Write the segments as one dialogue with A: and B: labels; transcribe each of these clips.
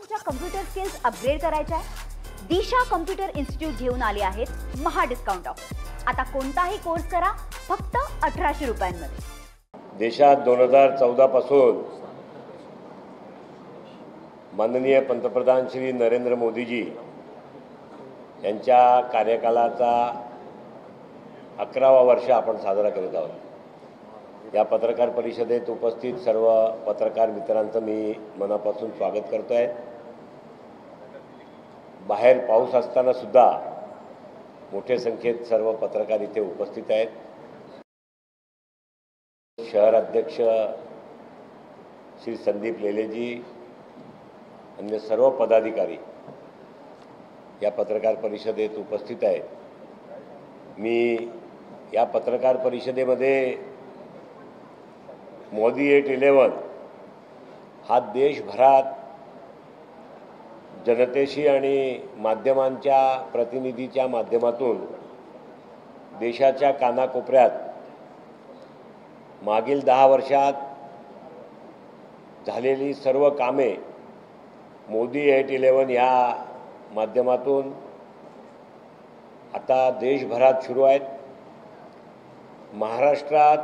A: तुमच्या computer skills upgrade करायच्या आहे? दिशा कम्प्युटर इन्स्टिट्यूट घेऊन आले आहेत महा डिस्काउंट ऑफर। आता कोणताही कोर्स करा फक्त 1800 रुपयांमध्ये।
B: देशात 2014 पासून माननीय पंतप्रधान श्री नरेंद्र मोदीजी यांच्या कार्यकालाचा 11वा वर्ष आपण साजरा करत आहोत। या पत्रकार परिषदेत उपस्थित सर्व पत्रकार मित्रांचं मी मनापासून स्वागत करतो आहे। बाहेर पाऊस असताना सुद्धा मोठ्या संख्येत सर्व पत्रकार इथे उपस्थित आहेत। शहर अध्यक्ष श्री संदीप लेलेजी, अन्य सर्व पदाधिकारी या पत्रकार परिषदेत उपस्थित आहेत। मी या पत्रकार परिषदेमध्ये मोदी 811 हा देशभरात जनतेशी आणि माध्यमांच्या प्रतिनिधीच्या माध्यमातून देशाच्या कानाकोपऱ्यात मागील 10 वर्षात झालेली सर्व कामे मोदी 811 या माध्यमातून आता देशभरात सुरू आहेत। महाराष्ट्रात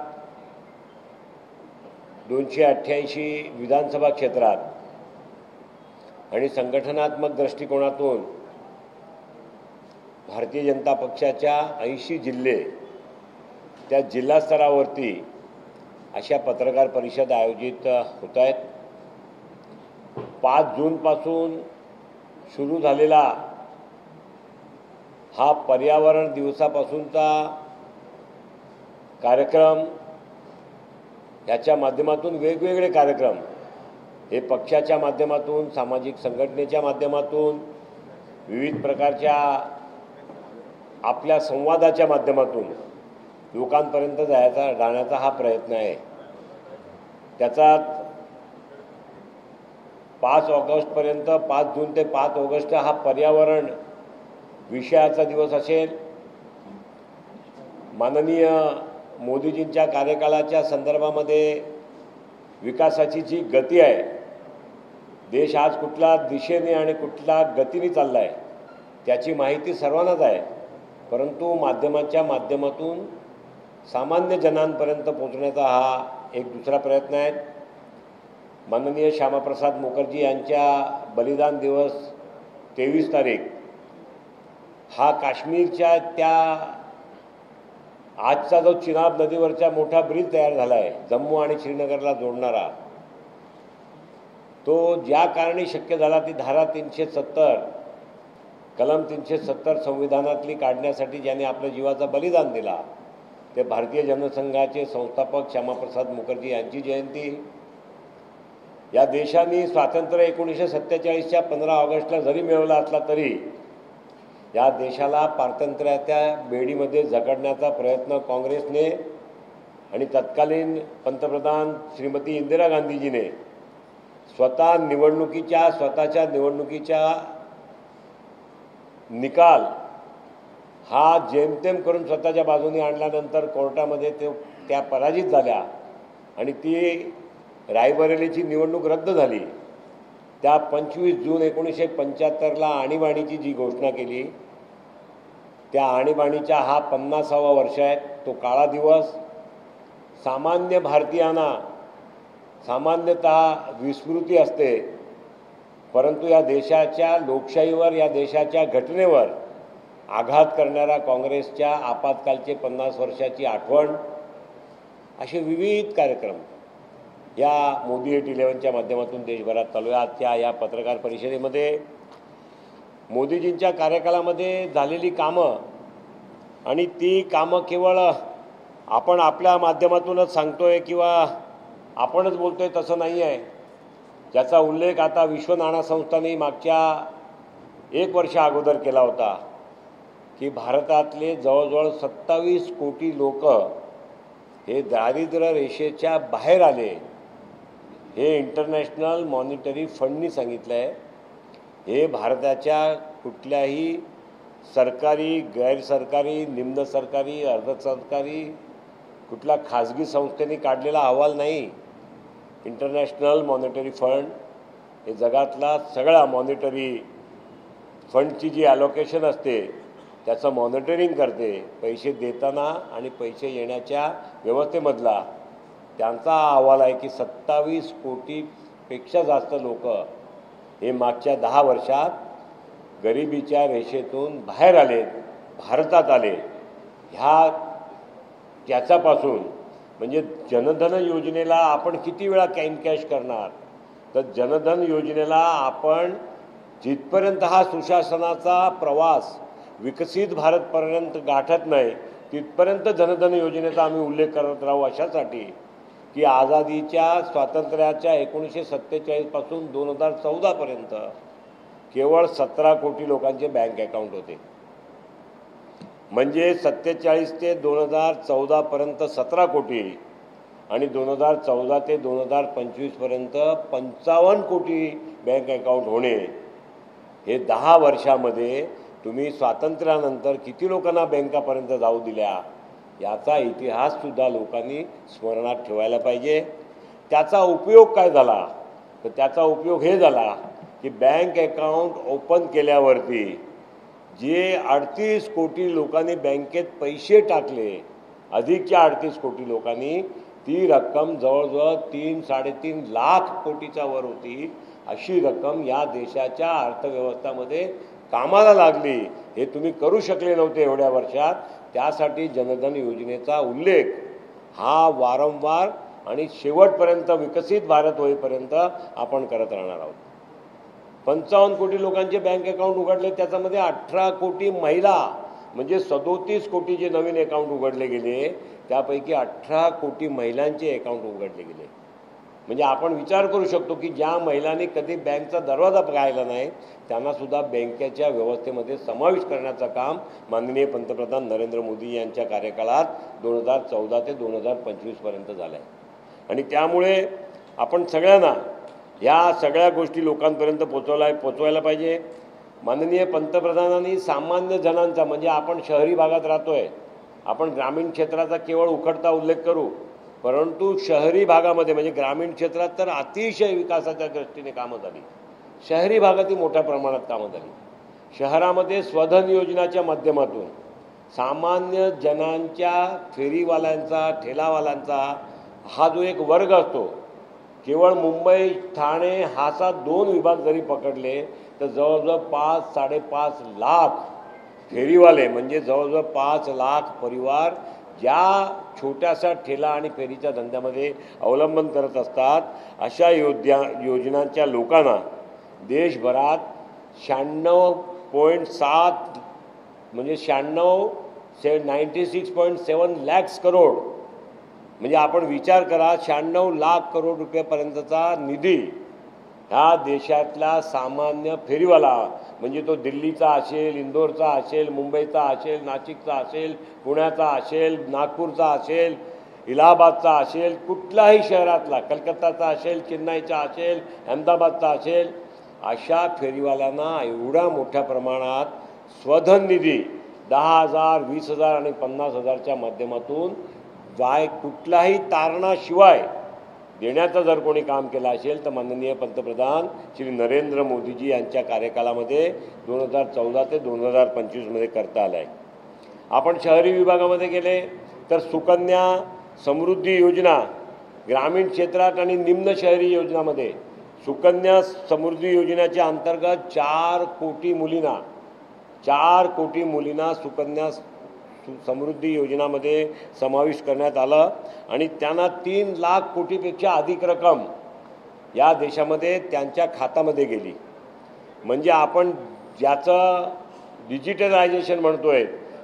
B: 288 विधानसभा क्षेत्रात आणि संघटनात्मक दृष्टिकोनातून भारतीय जनता पक्षाच्या 80 जिल्हे त्या जिल्हा स्तरावरती अशा पत्रकार परिषद आयोजित होत आहेत। 5 जूनपासून सुरू झालेला हा पर्यावरण दिवसापासूनचा कार्यक्रम, याच्या माध्यमातून वेगवेगळे कार्यक्रम हे पक्षाच्या माध्यमातून, सामाजिक संघटनेच्या माध्यमातून, विविध प्रकारच्या आपल्या संवादाच्या माध्यमातून लोकांपर्यंत जाण्याचा हा प्रयत्न आहे। त्याचात 5 ऑगस्टपर्यंत 5 जून ते 5 ऑगस्ट हा पर्यावरण विषयाचा दिवस असेल। माननीय मोदीजींच्या कार्यकालाच्या संदर्भामध्ये विकासाची जी गती आहे, देश आज कुठल्या दिशेने आणि कुठल्या गतीने चालला आहे त्याची माहिती सर्वांनाच आहे, परंतु माध्यमाच्या माध्यमातून सामान्य जनांपर्यंत पोहोचण्याचा हा एक दुसरा प्रयत्न आहे। माननीय श्यामाप्रसाद मुखर्जी यांच्या बलिदान दिवस 23 तारीख हा काश्मीरच्या त्या आजचा जो चिनाब नदीवरचा मोठा ब्रिज तयार झाला आहे जम्मू आणि श्रीनगरला जोडणारा, तो ज्या कारणी शक्य झाला ती धारा 370 कलम 370 संविधानातली काढण्यासाठी ज्यांनी आपल्या जीवाचा बलिदान दिला ते भारतीय जनसंघाचे संस्थापक श्यामाप्रसाद मुखर्जी यांची जयंती। या देशाने स्वातंत्र्य 1947च्या 15 ऑगस्टला जरी मिळवलं असला तरी या देशाला पारतंत्र्याच्या बेडीमध्ये जगडण्याचा प्रयत्न काँग्रेसने आणि तत्कालीन पंतप्रधान श्रीमती इंदिरा गांधीजीने स्वतःच्या निवडणुकीचा निकाल हा जेमतेम करून स्वतःच्या बाजूने आणल्यानंतर कोर्टामध्ये त्या पराजित झाल्या आणि ती रायबरेलीची निवडणूक रद्द झाली। त्या 25 जून 1975ला आणीबाणीची जी घोषणा केली त्या आणीबाणीचा हा 50वा वर्ष आहे। तो काळा दिवस सामान्य भारतीयांना सामान्यतः विस्मृती असते, परंतु या देशाच्या लोकशाहीवर, या देशाच्या घटनेवर आघात करणारा काँग्रेसच्या आपत्कालचे 50 वर्षाची आठवण, असे विविध कार्यक्रम या मोदी 811च्या माध्यमातून देशभरात चालू आहे। आजच्या या पत्रकार परिषदेमध्ये मोदीजींच्या कार्यकालामध्ये झालेली कामं आणि ती कामं केवळ आपण आपल्या माध्यमातूनच सांगतोय किंवा आपणच बोलतोय तसं नाही आहे, ज्याचा उल्लेख आता विश्व नाणा संस्थाने मागच्या 1 वर्ष अगोदर केला होता की भारतातले जवळजवळ 27 कोटी लोक हे दारिद्र्य रेषेच्या बाहेर आले। हे इंटरनॅशनल मॉनिटरी फंडनी सांगितलं आहे। हे भारताच्या कुठल्याही सरकारी, गैरसरकारी, निम्न सरकारी, अर्धसरकारी कुठल्या खाजगी संस्थेने काढलेला अहवाल नाही। इंटरनॅशनल मॉनिटरी फंड हे जगातला सगळा मॉनिटरी फंडची जी ॲलोकेशन असते त्याचं मॉनिटरिंग करते, पैसे देताना आणि पैसे येण्याच्या व्यवस्थेमधला त्यांचा अहवाल आहे की 27 कोटीपेक्षा जास्त लोक हे मागच्या 10 वर्षात गरिबीच्या रेषेतून बाहेर आले, भारतात आले. त्याच्यापासून म्हणजे जनधन योजनेला आपण किती वेळा कॅश करणार, तर जनधन योजनेला आपण जिथपर्यंत हा सुशासनाचा प्रवास विकसित भारतपर्यंत गाठत नाही तिथपर्यंत जनधन योजनेचा आम्ही उल्लेख करत राहू, अशासाठी की आझादीच्या स्वातंत्र्याच्या 1947 पासून 2014पर्यंत केवळ 17 कोटी लोकांचे बँक अकाउंट होते. म्हणजे 47 ते 2014पर्यंत 17 कोटी आणि 2014 ते 2025पर्यंत 55 कोटी बँक अकाउंट होणे. हे 10 वर्षामध्ये तुम्ही स्वातंत्र्यानंतर किती लोकांना बँकापर्यंत जाऊ दिल्या याचा इतिहाससुद्धा लोकांनी स्मरणात ठेवायला पाहिजे. त्याचा उपयोग काय झाला, तर त्याचा उपयोग हे झाला की बँक अकाउंट ओपन केल्यावरती जे 38 कोटी लोकांनी बँकेत पैसे टाकले, अधिकच्या 38 कोटी लोकांनी, ती रक्कम जवळजवळ 3-3.5 लाख कोटीच्या वर होती. अशी रक्कम या देशाच्या अर्थव्यवस्थेमध्ये कामाला लागली. हे तुम्ही करू शकले नव्हते एवढ्या वर्षात. त्यासाठी जनधन योजनेचा उल्लेख हा वारंवार आणि शेवटपर्यंत विकसित भारत होईपर्यंत आपण करत राहणार आहोत. 55 कोटी लोकांचे बँक अकाउंट उघडले, त्याच्यामध्ये 18 कोटी महिला, म्हणजे 37 कोटी जे नवीन अकाउंट उघडले गेले त्यापैकी 18 कोटी महिलांचे अकाउंट उघडले गेले. म्हणजे आपण विचार करू शकतो की ज्या महिलांनी कधी बँकचा दरवाजा पाहिला नाही त्यांनासुद्धा बँकेच्या व्यवस्थेमध्ये समावेश करण्याचं काम माननीय पंतप्रधान नरेंद्र मोदी यांच्या कार्यकाळात 2014 ते 2025पर्यंत झालं आहे. आणि त्यामुळे आपण सगळ्यांना या सगळ्या गोष्टी लोकांपर्यंत पोचवायला पाहिजे. माननीय पंतप्रधानांनी सामान्य जणांचा, म्हणजे आपण शहरी भागात राहतोय, आपण ग्रामीण क्षेत्राचा केवळ उखडता उल्लेख करू, परंतु शहरी भागामध्ये म्हणजे ग्रामीण क्षेत्रात तर अतिशय विकासाच्या दृष्टीने कामं झाली. शहरी भागातही मोठ्या प्रमाणात कामं झाली. शहरामध्ये स्वधन योजनाच्या माध्यमातून सामान्य जनांच्या, फेरीवाल्यांचा, ठेलावाल्यांचा हा जो एक वर्ग असतो, केवळ मुंबई, ठाणे हाचा 2 विभाग जरी पकडले तर जवळजवळ 5-5.5 लाख फेरीवाले, म्हणजे जवळजवळ 5 लाख परिवार ज्या छोट्याशा ठेला आणि फेरीच्या धंद्यामध्ये अवलंबन करत असतात, अशा योजनांच्या लोकांना देशभरात 96.7 म्हणजे 96.7 लाख करोड, म्हणजे आपण विचार करा 96 लाख करोड रुपयापर्यंतचा निधी ह्या देशातला सामान्य फेरीवाला, म्हणजे तो दिल्लीचा असेल, इंदोरचा असेल, मुंबईचा असेल, नाशिकचा असेल, पुण्याचा असेल, नागपूरचा असेल, इलाहाबादचा असेल, कुठल्याही शहरातला, कलकत्ताचा असेल, चेन्नईचा असेल, अहमदाबादचा असेल, अशा फेरीवाल्यांना एवढ्या मोठ्या प्रमाणात स्वधन निधी 10,000, 20,000 आणि 50,000च्या माध्यमातून कुठल्याही तारणाशिवाय देण्याचं जर कोणी काम केलं असेल तर माननीय पंतप्रधान श्री नरेंद्र मोदीजी यांच्या कार्यकाळामध्ये 2014 ते 2025मध्ये करता आलं आहे. आपण शहरी विभागामध्ये गेले तर सुकन्या समृद्धी योजना, ग्रामीण क्षेत्रात आणि निम्न शहरी योजनामध्ये सुकन्या समृद्धी योजनेच्या अंतर्गत 4 कोटी मुलींना सुकन्या समृद्धी योजनामध्ये समावेश करण्यात आलं आणि त्यांना 3 लाख कोटीपेक्षा अधिक रक्कम या देशामध्ये त्यांच्या खात्यामध्ये गेली. म्हणजे आपण ज्याचं डिजिटलायझेशन म्हणतोय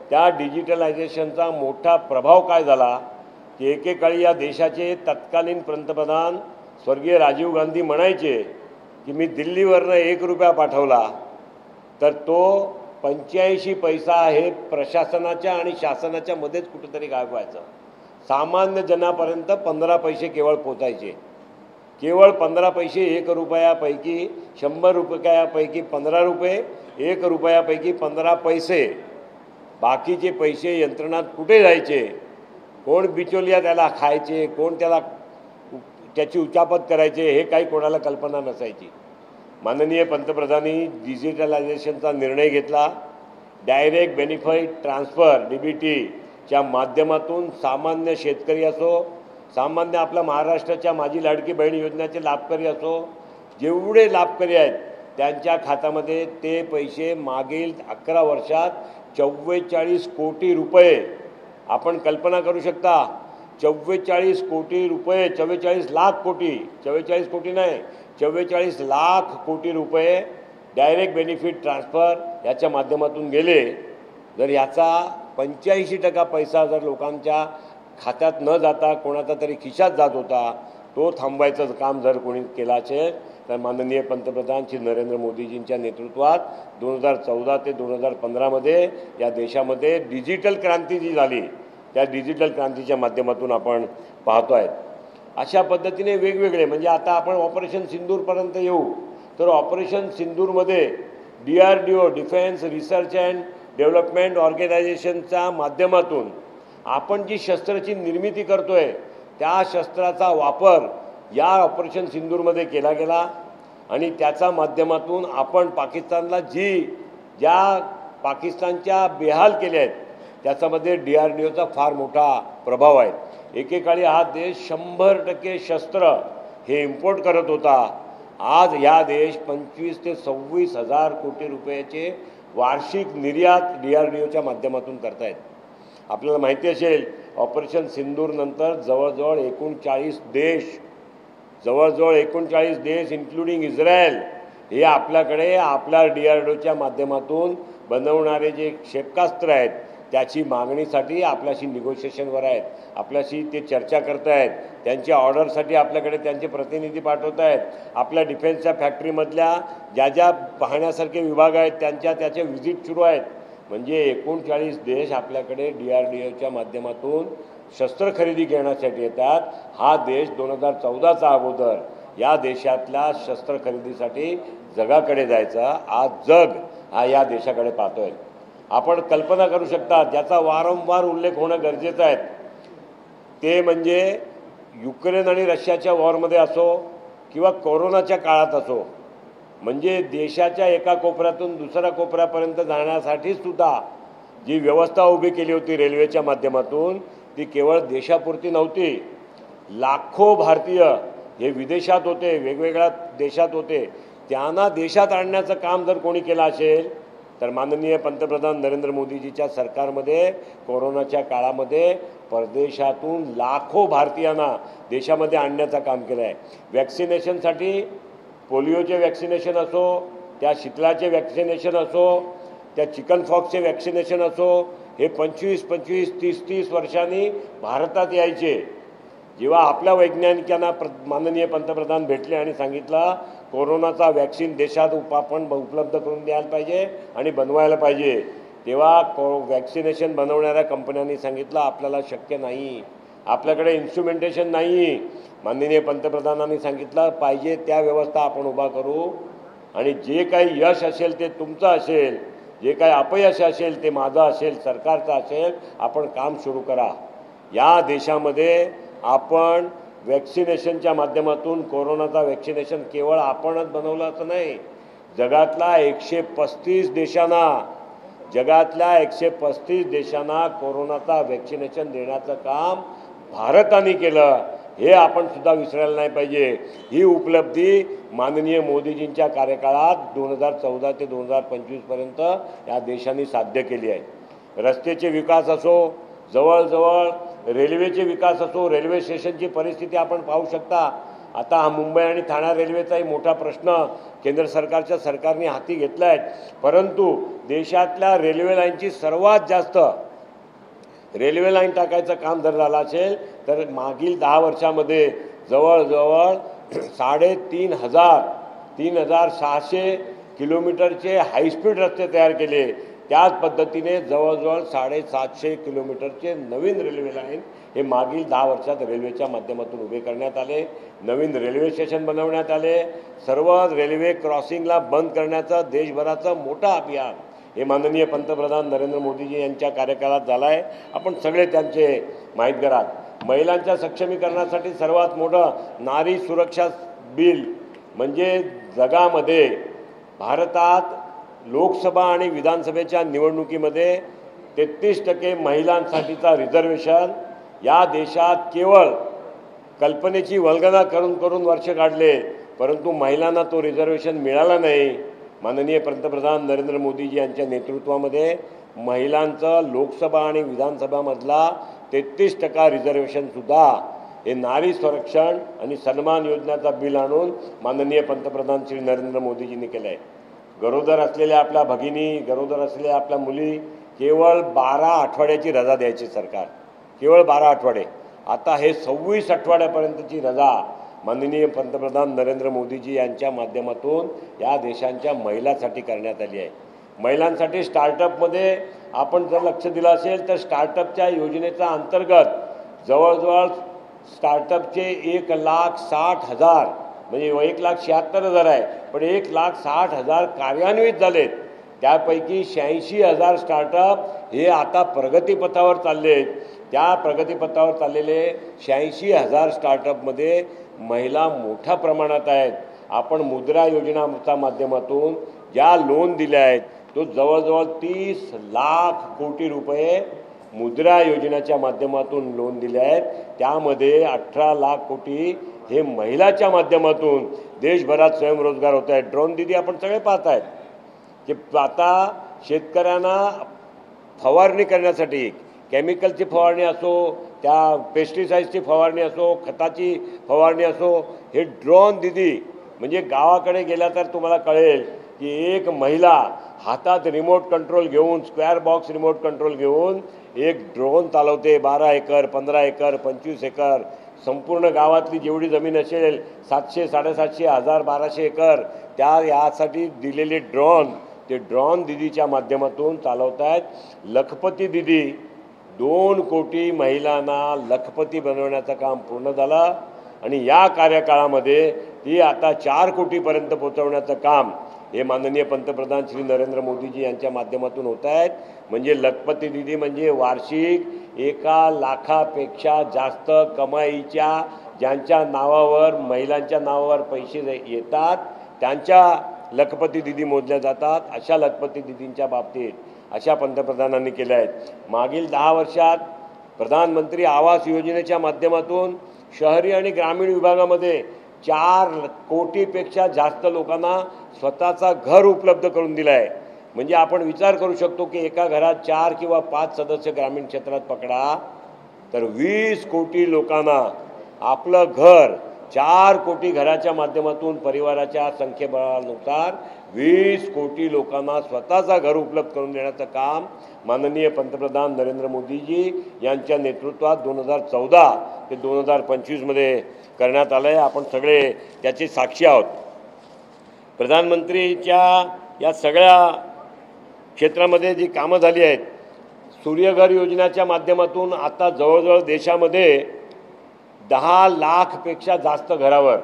B: त्या डिजिटलायझेशनचा मोठा प्रभाव काय झाला की एकेकाळी या देशाचे तत्कालीन पंतप्रधान स्वर्गीय राजीव गांधी म्हणायचे की मी दिल्लीवरनं 1 रुपया पाठवला तर तो 85 पैसा हे प्रशासनाच्या आणि शासनाच्या मध्येच कुठेतरी गायब व्हायचं. सामान्य जनापर्यंत 15 पैसे केवळ पोचायचे. केवळ 15 पैसे, 1 रुपयापैकी 100 रुपयापैकी 15 रुपये, 1 रुपयापैकी 15 पैसे, बाकीचे पैसे यंत्रणात कुठे जायचे, कोण बिचोलिया त्याला खायचे, कोण त्याची उचापत करायचे, हे काही कोणाला कल्पना नसायची. माननीय पंतप्रधानांनी डिजिटलायझेशनचा निर्णय घेतला. डायरेक्ट बेनिफिट ट्रान्सफर DBTच्या माध्यमातून सामान्य शेतकरी असो, सामान्य आपल्या महाराष्ट्राच्या माझी लाडकी बहीण योजनेचे लाभकरी असो, जेवढे लाभकरी आहेत त्यांच्या खात्यामध्ये ते पैसे मागील 11 वर्षात 44 कोटी रुपये, आपण कल्पना करू शकता 44 कोटी रुपये, 44 लाख कोटी, 44 कोटी नाही 44 लाख कोटी रुपये डायरेक्ट बेनिफिट ट्रान्सफर याच्या माध्यमातून गेले. जर याचा 85% पैसा जर लोकांच्या खात्यात न जाता कोणाचा तरी खिशात जात होता, तो थांबवायचं काम जर कोणी केलं असेल तर माननीय पंतप्रधान श्री नरेंद्र मोदीजींच्या नेतृत्वात 2014 ते 2015 या देशामध्ये डिजिटल क्रांती जी झाली, त्या डिजिटल क्रांतीच्या माध्यमातून आपण पाहतो आहेत. अशा पद्धतीने वेगवेगळे म्हणजे आता आपण ऑपरेशन सिंदूरपर्यंत येऊ तर ऑपरेशन सिंदूरमध्ये DRDO defence research and development ऑर्गनायझेशनच्या माध्यमातून आपण जी शस्त्राची निर्मिती करतोय त्या शस्त्राचा वापर या ऑपरेशन सिंदूरमध्ये केला गेला आणि त्याच्या माध्यमातून आपण पाकिस्तानला ज्या पाकिस्तानच्या बेहाल केल्या आहेत त्याच्यामध्ये DRDOचा फार मोठा प्रभाव आहे. एकेकाळी हा देश 100% शस्त्र हे इम्पोर्ट करत होता. आज या देश 25 ते 26 हजार कोटी रुपयाचे वार्षिक निर्यात DRDOच्या माध्यमातून करतायत. आपल्याला माहिती असेल ऑपरेशन सिंदूरनंतर जवळजवळ 39 देश इन्क्लुडिंग इस्रायल हे आपल्याकडे आपल्या DRDOच्या माध्यमातून बनवणारे जे क्षेपणास्त्र आहेत त्याची मागणीसाठी आपल्याशी निगोशिएशनवर आहेत, आपल्याशी ते चर्चा करत आहेत, त्यांच्या ऑर्डरसाठी आपल्याकडे त्यांचे प्रतिनिधी पाठवत आहेत. आपल्या डिफेन्सच्या फॅक्टरीमधल्या ज्या पाहण्यासारखे विभाग आहेत त्याचे व्हिजिट सुरू आहेत. म्हणजे 39 देश आपल्याकडे DRDOच्या माध्यमातून शस्त्र खरेदी करण्यासाठी येतात. हा देश 2014चा अगोदर या देशातल्या शस्त्र खरेदीसाठी जगाकडे जायचा, आज जग हा या देशाकडे पाहतोय. आपण कल्पना करू शकता ज्याचा वारंवार उल्लेख होणं गरजेचं आहे ते म्हणजे युक्रेन आणि रशियाच्या वॉरमध्ये असो किंवा कोरोनाच्या काळात असो, म्हणजे देशाच्या एका कोपऱ्यातून दुसऱ्या कोपऱ्यापर्यंत जाण्यासाठी सुद्धा जी व्यवस्था उभी केली होती रेल्वेच्या माध्यमातून ती केवळ देशापुरती नव्हती. लाखो भारतीय हे विदेशात होते, वेगवेगळ्या देशात होते, त्यांना देशात आणण्याचं काम जर कोणी केलं असेल तर माननीय पंतप्रधान नरेंद्र मोदीजीच्या सरकारमध्ये कोरोनाच्या काळामध्ये परदेशातून लाखो भारतीयांना देशामध्ये आणण्याचं काम केलं आहे. वॅक्सिनेशनसाठी पोलिओचे वॅक्सिनेशन असो, त्या शीतलाचे वॅक्सिनेशन असो, त्या चिकन फॉक्सचे वॅक्सिनेशन असो, हे 25, 30 वर्षांनी भारतात यायचे. जेव्हा आपल्या वैज्ञानिकांना माननीय पंतप्रधान भेटले आणि सांगितलं कोरोनाचा वॅक्सिन देशात आपण उपलब्ध करून द्यायला पाहिजे आणि बनवायला पाहिजे, तेव्हा वॅक्सिनेशन बनवणाऱ्या कंपन्यांनी सांगितलं आपल्याला शक्य नाही, आपल्याकडे इन्स्ट्रुमेंटेशन नाही. माननीय पंतप्रधानांनी सांगितलं पाहिजे त्या व्यवस्था आपण उभा करू आणि जे काही यश असेल ते तुमचं असेल, जे काही अपयश असेल ते माझं असेल, सरकारचं असेल, आपण काम सुरू करा. या देशामध्ये आपण वॅक्सिनेशनच्या माध्यमातून कोरोनाचा वॅक्सिनेशन केवळ आपणच बनवलं असं नाही, जगातल्या 135 देशांना कोरोनाचा वॅक्सिनेशन देण्याचं काम भारताने केलं. हे आपण सुद्धा विसरायला नाही पाहिजे. ही उपलब्धी माननीय मोदीजींच्या कार्यकाळात 2014 ते 2025पर्यंत या देशाने साध्य केली आहे. रस्त्याचे विकास असो, जवळजवळ रेल्वेचे विकास असो, रेल्वे स्टेशनची परिस्थिती आपण पाहू शकता. आता हा मुंबई आणि ठाणे रेल्वेचाही मोठा प्रश्न केंद्र सरकारने हाती घेतला आहे. परंतु देशातल्या रेल्वे लाईनची सर्वात जास्त रेल्वे लाईन टाकायचं काम जर झालं असेल तर मागील 10 वर्षामध्ये जवळजवळ 3,600 किलोमीटरचे हायस्पीड रस्ते तयार केले. त्याच पद्धतीने जवळजवळ 750 किलोमीटरचे नवीन रेल्वे लाईन हे मागील 10 वर्षात रेल्वेच्या माध्यमातून उभे करण्यात आले. नवीन रेल्वे स्टेशन बनवण्यात आले. सर्व रेल्वे क्रॉसिंगला बंद करण्याचं देशभराचं मोठं अभियान हे माननीय पंतप्रधान नरेंद्र मोदीजी यांच्या कार्यकाळात झालं आहे. आपण सगळे त्यांचे माहितगार आहात. महिलांच्या सक्षमीकरणासाठी सर्वात मोठं नारी सुरक्षा बिल म्हणजे जगामध्ये भारतात लोकसभा आणि विधानसभेच्या निवडणुकीमध्ये 33% महिलांसाठीचा रिझर्वेशन या देशात केवळ कल्पनेची वल्गना करून करून वर्ष काढले, परंतु महिलांना तो रिझर्वेशन मिळाला नाही. माननीय पंतप्रधान नरेंद्र मोदीजी यांच्या नेतृत्वामध्ये महिलांचं लोकसभा आणि विधानसभामधला 33% रिझर्वेशनसुद्धा हे नारी संरक्षण आणि सन्मान योजनेचा बिल आणून माननीय पंतप्रधान श्री नरेंद्र मोदीजींनी केलं आहे. गरोदर असलेल्या आपल्या भगिनी, गरोदर असलेल्या आपल्या मुली केवळ 12 आठवड्याची रजा द्यायची सरकार, केवळ 12 आठवडे. आता हे 26 आठवड्यापर्यंतची रजा माननीय पंतप्रधान नरेंद्र मोदीजी यांच्या माध्यमातून या देशांच्या महिलांसाठी करण्यात आली आहे. महिलांसाठी स्टार्टअपमध्ये आपण जर लक्ष दिलं असेल तर स्टार्टअपच्या योजनेचा अंतर्गत जवळजवळ स्टार्टअपचे 1,60,000 म्हणजे 1,76,000 आहे, पण 1,60,000 कार्यान्वित झालेत. त्यापैकी 86,000 स्टार्टअप हे आता प्रगतीपथावर चालले आहेत. त्या प्रगतीपथावर चाललेले 86,000 स्टार्टअपमध्ये महिला मोठ्या प्रमाणात आहेत. आपण मुद्रा योजनाच्या माध्यमातून ज्या लोन दिल्या आहेत तो जवळजवळ 30 लाख कोटी रुपये मुद्रा योजनेच्या माध्यमातून लोन दिले आहेत. त्यामध्ये 18 लाख कोटी हे महिलाच्या माध्यमातून देशभरात स्वयंरोजगार होत आहेत. ड्रोन दीदी आपण सगळे पाहत आहेत की आता शेतकऱ्यांना फवारणी करण्यासाठी केमिकलची फवारणी असो, त्या पेस्टिसाइड्सची फवारणी असो, खताची फवारणी असो, हे ड्रोन दीदी म्हणजे गावाकडे गेला तर तुम्हाला कळेल की एक महिला हातात रिमोट कंट्रोल घेऊन, स्क्वेअर बॉक्स रिमोट कंट्रोल घेऊन एक ड्रोन चालवते. 12 एकर, 15 एकर, 25 एकर संपूर्ण गावातली जेवढी जमीन असेल 700, 750, 1000, 1200 एकर त्या यासाठी दिलेले ड्रोन ते ड्रोन दीदीच्या माध्यमातून चालवत आहेत. लखपती दीदी 2 कोटी महिलांना लखपती बनवण्याचं काम पूर्ण झालं आणि या कार्यकाळामध्ये ती आता 4 कोटीपर्यंत पोहोचवण्याचं काम हे माननीय पंतप्रधान श्री नरेंद्र मोदीजी यांच्या माध्यमातून होत आहेत. म्हणजे लखपती दीदी म्हणजे वार्षिक 1 लाखापेक्षा जास्त कमाईच्या ज्यांच्या नावावर, महिलांच्या नावावर पैसे येतात त्यांच्या लखपती दीदी मोजल्या जातात. अशा लखपती दीदींच्या बाबतीत अशा पंतप्रधानांनी केल्या आहेत. मागील 10 वर्षात प्रधानमंत्री आवास योजनेच्या माध्यमातून शहरी आणि ग्रामीण विभागामध्ये 4 कोटीपेक्षा जास्त लोकांना स्वतःचा घर उपलब्ध करून दिला आहे. म्हणजे आपण विचार करू शकतो की एका घरात 4 किंवा 5 सदस्य ग्रामीण क्षेत्रात पकडा तर 20 कोटी लोकांना आपलं घर, 4 कोटी घराच्या माध्यमातून परिवाराच्या संख्येबळानुसार 20 कोटी लोकांना स्वतःचा घर उपलब्ध करून देण्याचं काम माननीय पंतप्रधान नरेंद्र मोदीजी यांच्या नेतृत्वात 2014 ते 2025मध्ये करण्यात आलं आहे. आपण सगळे त्याची साक्षी आहोत. प्रधानमंत्रीच्या या सगळ्या क्षेत्रामध्ये जी कामं झाली आहेत, सूर्यघर योजनेच्या माध्यमातून आता जवळजवळ देशामध्ये 10 लाखपेक्षा जास्त घरावर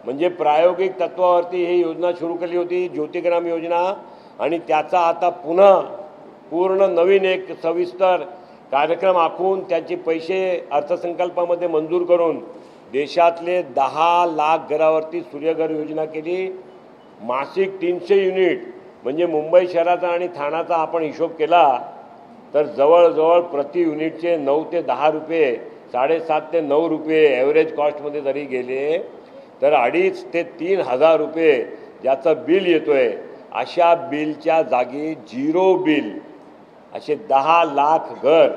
B: म्हणजे प्रायोगिक तत्वावरती ही योजना सुरू केली होती, ज्योतिग्राम योजना. आणि त्याचा आता पुन्हा पूर्ण नवीन एक सविस्तर कार्यक्रम आखून त्याचे पैसे अर्थसंकल्पामध्ये मंजूर करून देशातले 10 लाख घरावरती सूर्यघर योजना केली. मासिक 300 युनिट म्हणजे मुंबई शहराचा आणि ठाण्याचा आपण हिशोब केला तर जवळजवळ प्रति युनिटचे 9 ते 10 रुपये, 7.5 ते 9 रुपये ॲव्हरेज कॉस्टमध्ये जरी गेले तर 2,500 ते 3,000 रुपये ज्याचं बिल येतो आहे. अशा बिलच्या जागी 0 बिल असे 10 लाख घर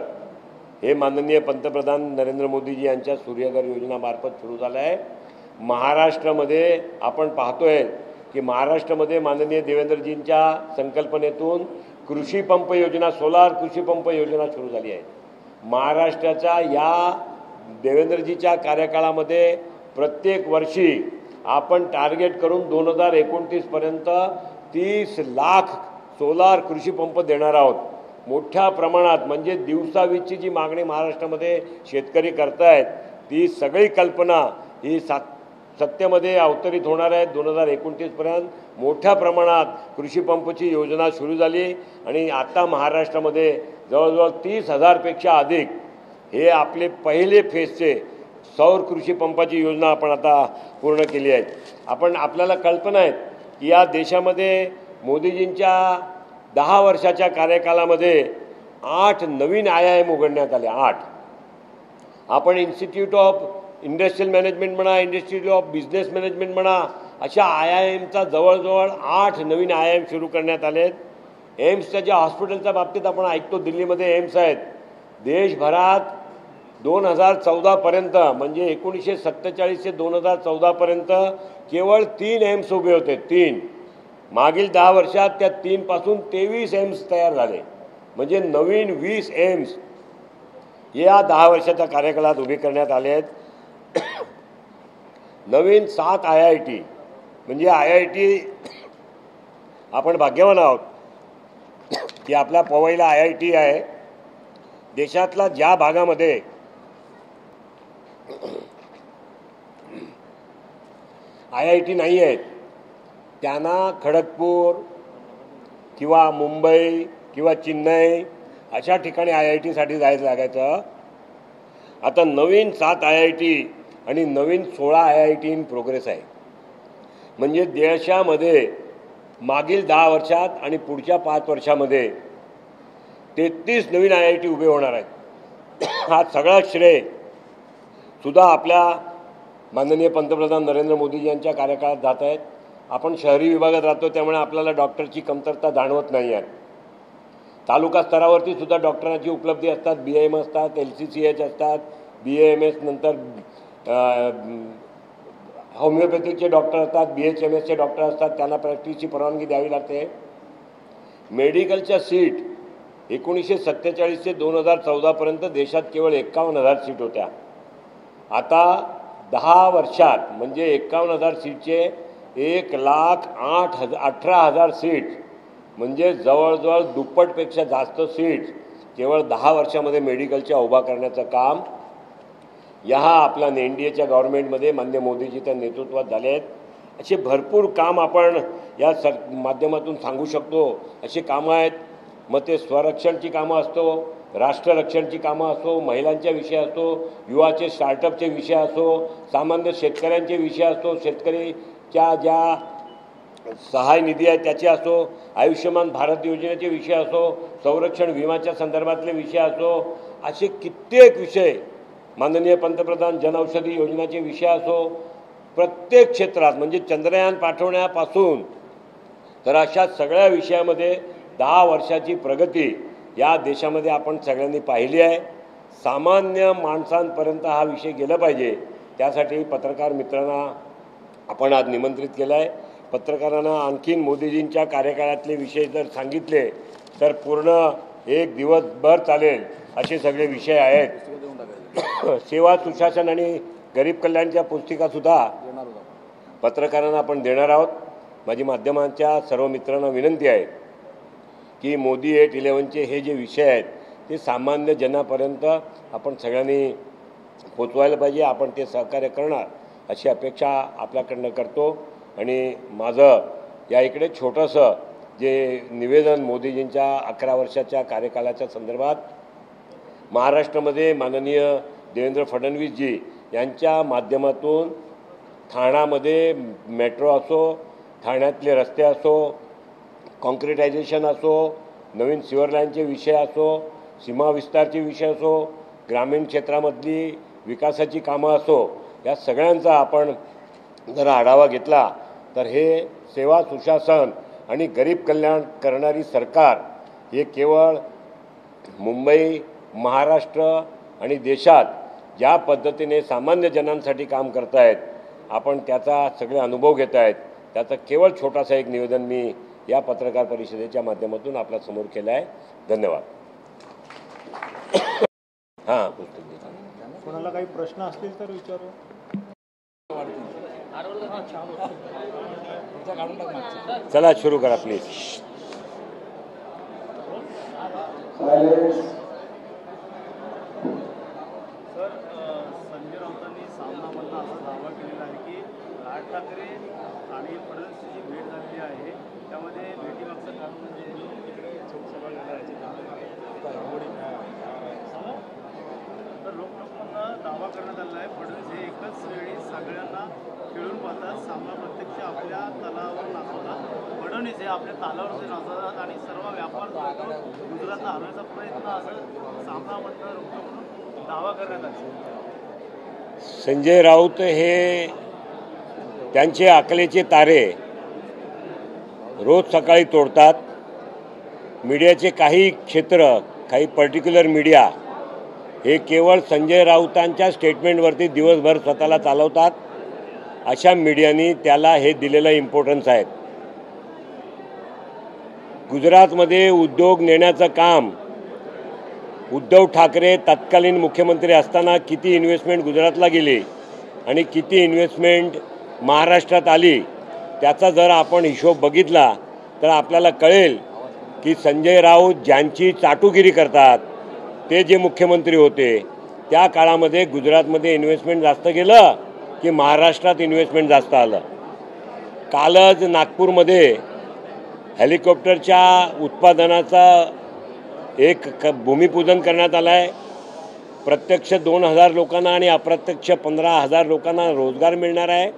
B: हे माननीय पंतप्रधान नरेंद्र मोदीजी यांच्या सूर्यघर योजनामार्फत सुरू झालं आहे. महाराष्ट्रामध्ये आपण पाहतोय की महाराष्ट्रामध्ये माननीय देवेंद्रजींच्या संकल्पनेतून कृषी पंप योजना, सोलार कृषी पंप योजना सुरू झाली आहे. महाराष्ट्राच्या या देवेंद्रजीच्या कार्यकाळामध्ये प्रत्येक वर्षी आपण टार्गेट करून 2029 पर्यंत 30 लाख सोलार कृषी पंप देणार आहोत. मोठ्या प्रमाणात म्हणजे दिवसावीजची जी मागणी महाराष्ट्रामध्ये शेतकरी करतायत ती सगळी कल्पना ही सत्तेमध्ये अवतरित होणार आहे. 2029 पर्यंत मोठ्या प्रमाणात कृषी पंपची योजना सुरू झाली आणि आता महाराष्ट्रामध्ये जवळजवळ 30,000 पेक्षा अधिक हे आपले पहिले फेजचे सौर कृषी पंपाची योजना आपण आता पूर्ण केली आहे. आपल्याला कल्पना आहे की या देशामध्ये मोदीजींच्या 10 वर्षाच्या कार्यकालामध्ये 8 नवीन IIM उघडण्यात आले. 8 आपण इन्स्टिट्यूट ऑफ इंडस्ट्रियल मॅनेजमेंट म्हणा, इन्स्टिट्यूट ऑफ बिझनेस मॅनेजमेंट म्हणा, अशा IIMचा जवळजवळ 8 नवीन IIM सुरू करण्यात आलेत. एम्सच्या ज्या हॉस्पिटलच्या बाबतीत आपण ऐकतो दिल्लीमध्ये एम्स आहेत, देशभरात 2014पर्यंत म्हणजे 1947 ते 2014पर्यंत केवळ 3 एम्स उभे होते. 3 मागील 10 वर्षात त्या 3 पासून 23 एम्स तयार झाले. म्हणजे नवीन 20 एम्स या 10 वर्षाच्या कार्यकालात उभे करण्यात आले आहेत. नवीन 7 IIT म्हणजे IIT आपण भाग्यवान आहोत की आपल्या पवईला IIT आहे. देशातला ज्या भागामध्ये IIT नाही आहेत त्यांना खडगपूर किंवा मुंबई किंवा चेन्नई अशा ठिकाणी IITसाठी जायचं लागायचं. आता नवीन 7 IIT आणि नवीन 16 IIT इन प्रोग्रेस आहे. म्हणजे देशामध्ये मागील 10 वर्षात आणि पुढच्या 5 वर्षामध्ये 33 नवीन IIT उभे होणार आहेत. हा सगळा श्रेय सुद्धा आपल्या माननीय पंतप्रधान नरेंद्र मोदी यांच्या कार्यकाळात जात आहेत. आपण शहरी विभागात राहतो त्यामुळे आपल्याला डॉक्टरची कमतरता जाणवत नाही आहे. तालुका स्तरावरती सुद्धा डॉक्टरांची उपलब्धी असतात. BIM असतात, LCCH असतात, BAMS, नंतर होमिओपॅथिकचे डॉक्टर असतात, BHMSचे डॉक्टर असतात, त्यांना प्रॅक्टिसची परवानगी द्यावी लागते. मेडिकलच्या सीट 1947 ते 2014पर्यंत देशात केवळ 51,000 सीट होत्या. आता 10 वर्षात म्हणजे 51,000 सीटचे 1,18,000 सीट म्हणजे जवळजवळ दुप्पटपेक्षा जास्त सीट केवळ 10 वर्षामध्ये मेडिकलच्या उभा करण्याचं काम या आपल्या NDAच्या गव्हर्नमेंटमध्ये माननीय मोदीजीच्या नेतृत्वात झाले आहेत. असे भरपूर काम आपण या माध्यमातून सांगू शकतो. असे कामं आहेत. मग ते स्वरक्षणची कामं असतो, राष्ट्ररक्षणची कामं असो, महिलांच्या विषय असो, युवाचे स्टार्टअपचे विषय असो, सामान्य शेतकऱ्यांचे विषय असो, शेतकरीच्या ज्या सहाय निधी आहे त्याचे असो, आयुष्यमान भारत योजनेचे विषय असो, संरक्षण विम्याच्या संदर्भातले विषय असो, असे कित्येक विषय, माननीय पंतप्रधान जनऔषधी योजनेचे विषय असो, प्रत्येक क्षेत्रात म्हणजे चंद्रयान पाठवण्यापासून तर अशा सगळ्या विषयामध्ये 10 वर्षाची प्रगती या देशामध्ये आपण सगळ्यांनी पाहिली आहे. सामान्य माणसांपर्यंत हा विषय गेला पाहिजे त्यासाठी पत्रकार मित्रांना आपण आज निमंत्रित केलं आहे. पत्रकारांना आणखीन मोदीजींच्या कार्यकाळातले विषय जर सांगितले तर पूर्ण एक दिवसभर चालेल असे सगळे विषय आहेत. सेवा सुशासन आणि गरीब कल्याणच्या पुस्तिकासुद्धा पत्रकारांना आपण देणार आहोत. माझी माध्यमांच्या सर्व मित्रांना विनंती आहे की मोदी 811चे हे जे विषय आहेत ते सामान्य जनापर्यंत आपण सगळ्यांनी पोचवायला पाहिजे. आपण ते सहकार्य करणार अशी अपेक्षा आपल्याकडनं करतो. आणि माझं या इकडे छोटंसं जे निवेदन मोदीजींच्या 11 वर्षाच्या कार्यकालाच्या संदर्भात महाराष्ट्रामध्ये माननीय देवेंद्र फडणवीसजी यांच्या माध्यमातून ठाण्यामध्ये मेट्रो असो, ठाण्यातले रस्ते असो, कॉन्क्रिटायझेशन असो, नवीन सिवर लाईनचे विषय असो, सीमा विस्तारचे विषय असो, ग्रामीण क्षेत्रामधली विकासाची कामं असो, या सगळ्यांचा आपण जर आढावा घेतला तर हे सेवा सुशासन आणि गरीब कल्याण करणारी सरकार हे केवळ मुंबई, महाराष्ट्र आणि देशात ज्या पद्धतीने सामान्य जनांसाठी काम करत आहेत आपण त्याचा सगळे अनुभव घेत आहेत. त्याचा केवळ छोटासा एक निवेदन मी या पत्रकार परिषदेच्या माध्यमातून आपल्यासमोर केलं आहे. धन्यवाद. हां,
C: कोणाला काही प्रश्न असतील तर विचारू.
B: चला सुरू करा प्लीज.
C: सर, संजय राऊतांनी सामनामधला असा दावा केलेला आहे की राज ठाकरे आणि फडणवीसची जी भेट झालेली आहे त्यामध्ये भेटीमागचं कारण म्हणजे तिकडे सभा झाला तर लोकसभा दावा करण्यात आलेला आहे. फडणवीस हे एकच वेळी सगळ्यांना खेळून पाहतात, सामना प्रत्यक्ष आपल्या तलावर नाचवतात. फडणवीस हे आपल्या तालावर नाचवतात आणि सर्व व्यापार गुजरातला हलवण्याचा प्रयत्न असं सामना मंडळ म्हणून दावा करण्यात आला.
B: संजय राऊत हे त्यांचे अकलेचे तारे रोज सकाळी तोडतात. मीडियाचे काही क्षेत्र, काही पर्टिक्युलर मीडिया हे केवळ संजय राऊतांच्या स्टेटमेंटवरती दिवसभर स्वतःला चालवतात. अशा मीडियानी त्याला हे दिलेलं इम्पॉर्टन्स आहे. गुजरातमध्ये उद्योग नेण्याचं काम उद्धव ठाकरे तत्कालीन मुख्यमंत्री असताना किती इन्व्हेस्टमेंट गुजरातला गेली आणि किती इन्व्हेस्टमेंट महाराष्ट्रात आली, त्याचा जर आपण हिशोब बघितला तर आपल्याला कळेल की संजय राऊत ज्यांची चाटुगिरी करतात ते जे मुख्यमंत्री होते त्या काळामध्ये गुजरातमध्ये इन्व्हेस्टमेंट जास्त गेलं की महाराष्ट्रात इन्व्हेस्टमेंट जास्त आलं. कालच नागपूरमध्ये हेलिकॉप्टरच्या उत्पादनाचा एक भूमिपूजन करण्यात आलं आहे. प्रत्यक्ष 2,000 लोकांना आणि अप्रत्यक्ष 15,000 लोकांना रोजगार मिळणार आहे.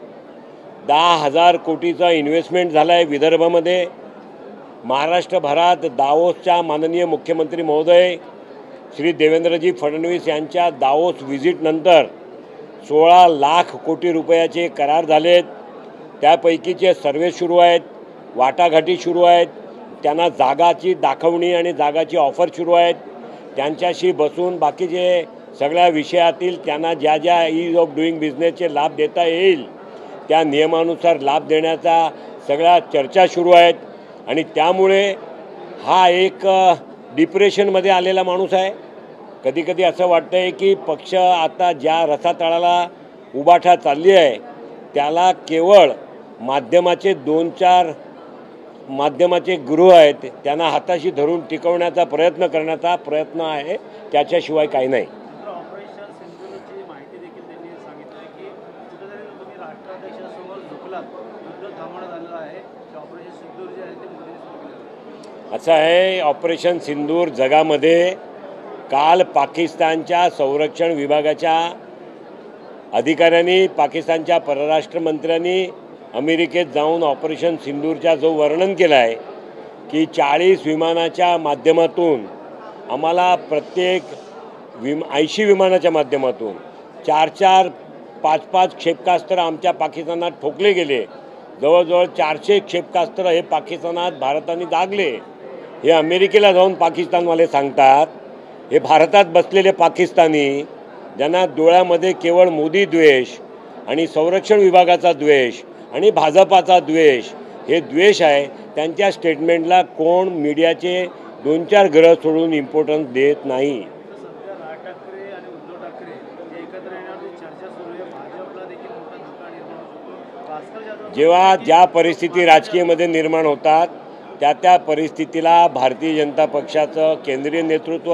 B: 10,000 कोटीचा इन्व्हेस्टमेंट झाला आहे विदर्भामध्ये. महाराष्ट्रभरात दावोसच्या माननीय मुख्यमंत्री महोदय श्री देवेंद्रजी फडणवीस यांच्या दावोस व्हिजिटनंतर 16 लाख कोटी रुपयाचे करार झालेत. त्यापैकीचे सर्वे सुरू आहेत, वाटाघाटी सुरू आहेत, त्यांना जागाची दाखवणी आणि जागाची ऑफर सुरू आहेत. त्यांच्याशी बसून बाकीचे सगळ्या विषयातील त्यांना ज्या ज्या ईज ऑफ डुईंग बिझनेसचे लाभ देता येईल त्या नियमानुसार लाभ देण्याचा सगळ्या चर्चा सुरू आहेत. आणि त्यामुळे हा एक डिप्रेशनमध्ये आलेला माणूस आहे. कधी कधी असं वाटतं आहे की पक्ष आता ज्या रसातळाला उभाठा चालली आहे त्याला केवळ माध्यमाचे 2-4 माध्यमाचे गृह आहेत त्यांना हाताशी धरून टिकवण्याचा प्रयत्न करण्याचा प्रयत्न आहे, त्याच्याशिवाय काही नाही.
C: ऑपरेशन सिंधूची माहिती देखील त्यांनी सांगितलं की कुठेतरी तुम्ही राष्ट्राध्यक्षासमोर झुकलात, युद्ध थांबवण्यात आलेलं आहे. ऑपरेशन सिंधूर जे आहे ते मोदींनी सुरू केलं.
B: असं आहे, ऑपरेशन सिंदूर जगामध्ये काल पाकिस्तानच्या संरक्षण विभागाच्या अधिकाऱ्यांनी, पाकिस्तानच्या परराष्ट्र मंत्र्यांनी अमेरिकेत जाऊन ऑपरेशन सिंदूरचा जो वर्णन केलं आहे की 40 विमानाच्या माध्यमातून आम्हाला प्रत्येक 80 विमानाच्या माध्यमातून 4-4, 5-5 क्षेपणास्त्र आमच्या पाकिस्तानात ठोकले गेले. जवळजवळ 400 क्षेपणास्त्र हे पाकिस्तानात भारताने दागले. हे अमेरिकेला जाऊन पाकिस्तानवाले सांगतात. हे भारतात बसलेले पाकिस्तानी ज्यांना डोळ्यामध्ये केवळ मोदी द्वेष आणि संरक्षण विभागाचा द्वेष आणि भाजपाचा द्वेष हे द्वेष आहे, त्यांच्या स्टेटमेंटला कोण मीडियाचे 2-4 ग्रह सोडून इम्पॉर्टन्स देत नाही.
C: सध्या राज ठाकरे आणि उद्धव ठाकरे हे एकत्र येण्याची चर्चा सुरू आहे. भाजपला देखील मोठा धोका निर्माण होतो. भास्कर जाधव
B: जेव्हा ज्या परिस्थिती राजकीयमध्ये निर्माण होतात त्या परिस्थितीला भारतीय जनता पक्षाचं केंद्रीय नेतृत्व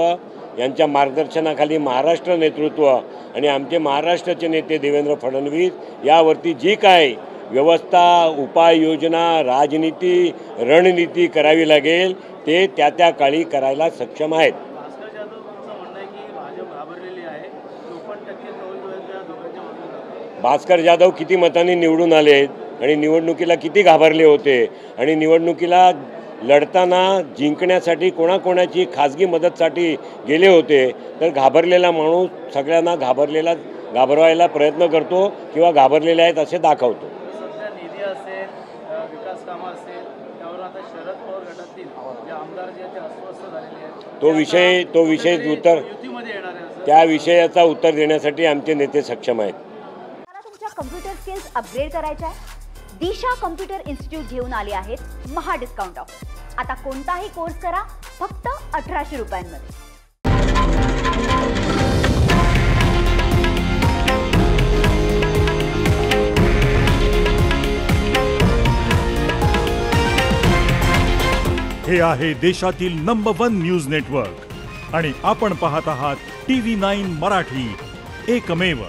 B: यांच्या मार्गदर्शनाखाली महाराष्ट्र नेतृत्व आणि आमचे महाराष्ट्राचे नेते देवेंद्र फडणवीस यावरती जी काय व्यवस्था, उपाययोजना, राजनीती, रणनीती करावी लागेल ते त्या काळी करायला सक्षम आहेत.
C: भास्कर जाधवचं म्हणणं आहे की भाजप घाबरलेली आहे. 54% कौल जो आहे त्या दोघांच्या मतांना.
B: भास्कर जाधव किती मतांनी निवडून आलेत आणि निवडणुकीला किती घाबरले होते आणि निवडणुकीला लढताना जिंकण्यासाठी कोणाकोणाची खाजगी मदतसाठी गेले होते. तर घाबरलेला माणूस सगळ्यांना घाबरवायला प्रयत्न करतो किंवा घाबरलेले आहेत असे दाखवतो.
C: सध्या निधी असेल, विकास कामं असेल, त्यावर आता शरद पवार गटातील जे आमदार जे आहेत ते अस्वस्थ झालेले आहेत.
B: तो विषय उत्तर
C: युतीमध्ये येणार आहे असं.
B: त्या विषयाचा उत्तर देण्यासाठी आमचे नेते सक्षम आहेत.
A: मला तुमच्या कम्प्युटर स्किल्स अपग्रेड करायच्या आहे? दिशा कम्प्युटर इन्स्टिट्यूट घेऊन आले आहेत महा डिस्काउंट ऑफर. आता कोणताही कोर्स करा फक्त 1800 रुपयांमध्ये.
D: हे आहे देशातील नंबर 1 न्यूज नेटवर्क आणि आपण पाहत आहात TV9 मराठी, एकमेव.